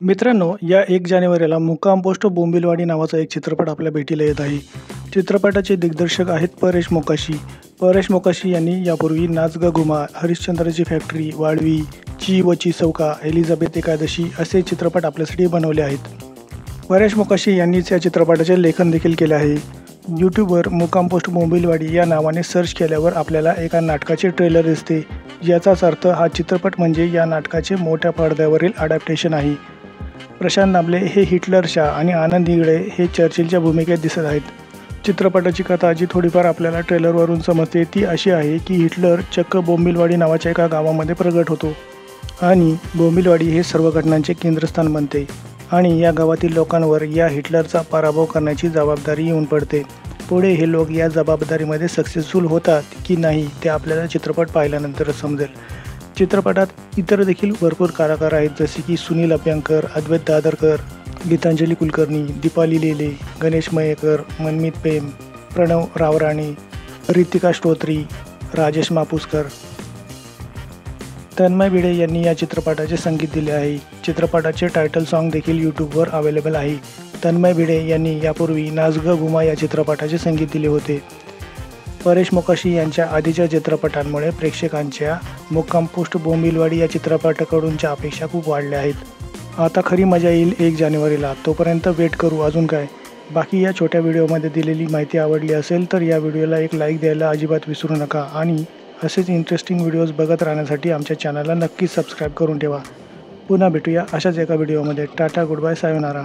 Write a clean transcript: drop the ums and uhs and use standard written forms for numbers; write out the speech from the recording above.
मित्रांनो, या 1 जानेवारीला मुक्काम पोस्ट बोंबिलवाडी नावाचा एक चित्रपट आपल्या भेटीला येत आहे. चित्रपटाचे दिग्दर्शक आहेत परेश मोकाशी. परेश मोकाशी यांनी यापूर्वी नाच ग घुमा, हरिश्चंद्रची फॅक्टरी, वाळवी, ची व ची चौका, एलिझाबेथ एकादशी असे चित्रपट आपल्यासाठी बनवले आहेत. परेश मोकाशी यांनीच या चित्रपटाचे लेखन देखील केले आहे. यूट्यूबवर मुक्काम पोस्ट बोंबिलवाडी या नावाने सर्च केल्यावर आपल्याला एका नाटकाचे ट्रेलर दिसते. याचाच अर्थ हा चित्रपट म्हणजे या नाटकाचे मोठ्या पडद्यावरील अडॅप्टेशन आहे. प्रशांत दामले हे हिटलर शाह आणि आनंद इंगळे हे चर्चिलच्या भूमिकेत दिसत आहेत. चित्रपटाची कथा जी थोडीफार आपल्याला ट्रेलरवरून समजते ती अशी आहे की हिटलर चक्क बोंबिलवाडी नावाच्या एका गावामध्ये प्रगट होतो आणि बोंबिलवाडी हे सर्व घटनांचे केंद्रस्थान बनते आणि या गावातील लोकांवर या हिटलरचा पराभव करण्याची जबाबदारी येऊन पडते. पुढे हे लोक या जबाबदारीमध्ये सक्सेसफुल होतात की नाही ते आपल्याला चित्रपट पाहिल्यानंतरच समजेल. चित्रपटात इतर देखील भरपूर कलाकार आहेत, जसे की सुनील अभ्यंकर, अद्वैत दादरकर, गीतांजली कुलकर्णी, दीपाली लेले, गणेश मयेकर, मनमीत पेम, प्रणव रावराणे, रितिका श्रोत्री, राजेश मापुसकर. तन्मय भिडे यांनी या चित्रपटाचे संगीत दिले आहे. चित्रपटाचे टायटल सॉन्ग देखील यूट्यूबवर अवेलेबल आहे. तन्मय भिडे यांनी यापूर्वी नाच ग घुमा या चित्रपटाचे संगीत दिले होते. परेश मोकाशी यांच्या आधीच्या चित्रपटांमुळे प्रेक्षकांच्या मुक्काम पोस्ट बोंबिलवाडी या चित्रपटाकडूनच्या अपेक्षा खूप वाढल्या आहेत. आता खरी मजा येईल 1 जानेवारीला. तोपर्यंत वेट करू अजून काय. बाकी या छोट्या व्हिडिओमध्ये दिलेली माहिती आवडली असेल तर या व्हिडिओला एक लाईक द्यायला अजिबात विसरू नका आणि असेच इंटरेस्टिंग व्हिडिओज बघत राहण्यासाठी आमच्या चॅनलला नक्कीच सबस्क्राईब करून ठेवा. पुन्हा भेटूया अशाच एका व्हिडिओमध्ये. Tata, good bye, sayonara.